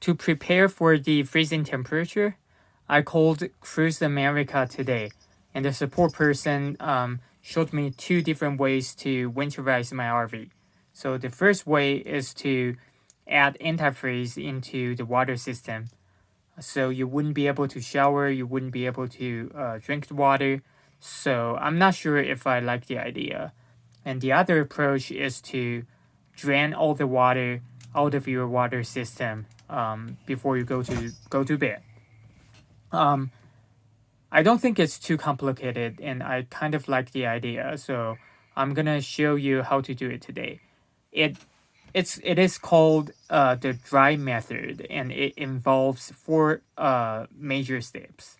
to prepare for the freezing temperature, I called Cruise America today, and the support person showed me 2 different ways to winterize my RV. So the first way is to add antifreeze into the water system. So you wouldn't be able to shower, you wouldn't be able to drink the water. So I'm not sure if I like the idea. And the other approach is to drain all the water out of your water system before you go to bed. I don't think it's too complicated, and I kind of like the idea. So I'm gonna show you how to do it today. It is called the dry method, and it involves 4 major steps.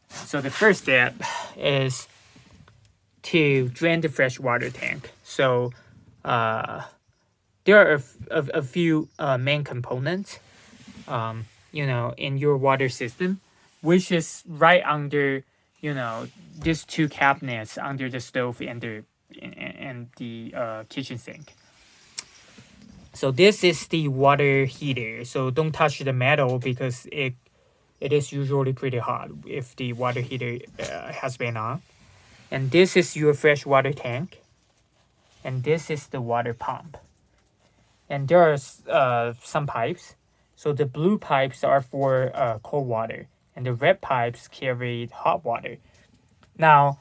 So the first step is to drain the freshwater tank. So there are a few main components, in your water system, which is right under, these 2 cabinets under the stove and the kitchen sink. So this is the water heater. So don't touch the metal because it is usually pretty hot if the water heater has been on. And this is your freshwater tank. And this is the water pump. And there are some pipes. So the blue pipes are for cold water, and the red pipes carry hot water. Now,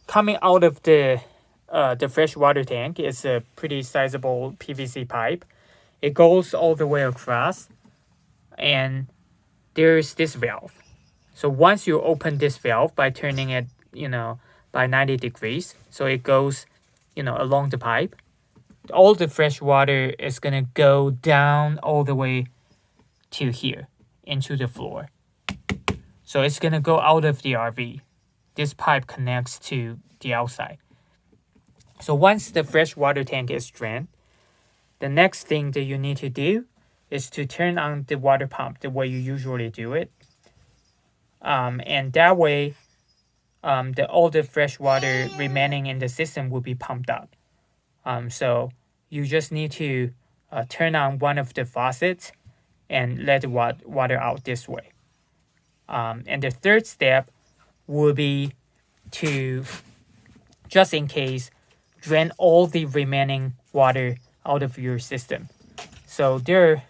coming out of the freshwater tank is a pretty sizable PVC pipe. It goes all the way across, and there's this valve. So once you open this valve by turning it, by 90 degrees, so it goes, along the pipe, all the fresh water is gonna go down all the way to here into the floor. So it's gonna go out of the RV. This pipe connects to the outside. So once the fresh water tank is drained, the next thing that you need to do is to turn on the water pump the way you usually do it. And that way, all the fresh water remaining in the system will be pumped up. So you just need to turn on one of the faucets and let the water out this way. And the third step will be to, just in case, drain all the remaining water out of your system. So there are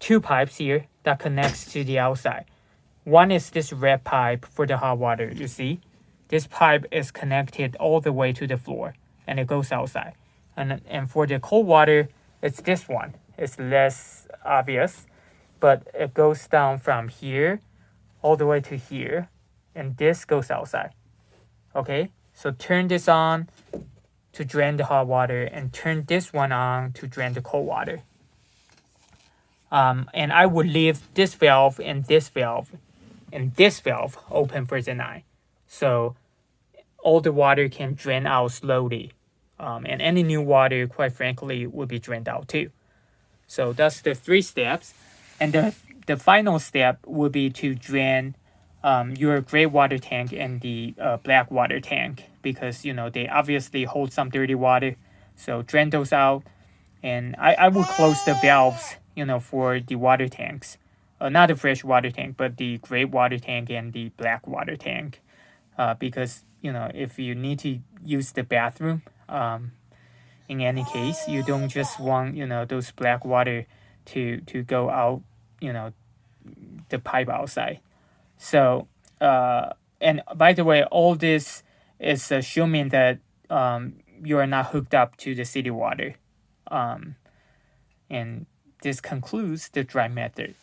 2 pipes here that connects to the outside. One is this red pipe for the hot water, you see. This pipe is connected all the way to the floor, and it goes outside. And for the cold water, it's this one. It's less obvious, but it goes down from here all the way to here, and this goes outside. Okay, so turn this on to drain the hot water, and turn this one on to drain the cold water. And I would leave this valve and this valve open for the night, so all the water can drain out slowly. And any new water, quite frankly, will be drained out too. So that's the 3 steps. And the final step will be to drain your gray water tank and the black water tank, because they obviously hold some dirty water. So drain those out, and I will close the valves for the water tanks, not the fresh water tank, but the gray water tank and the black water tank, because if you need to use the bathroom, in any case, you don't just want those black water to go out the pipe outside. So and by the way, all this is assuming that you are not hooked up to the city water. And this concludes the dry method.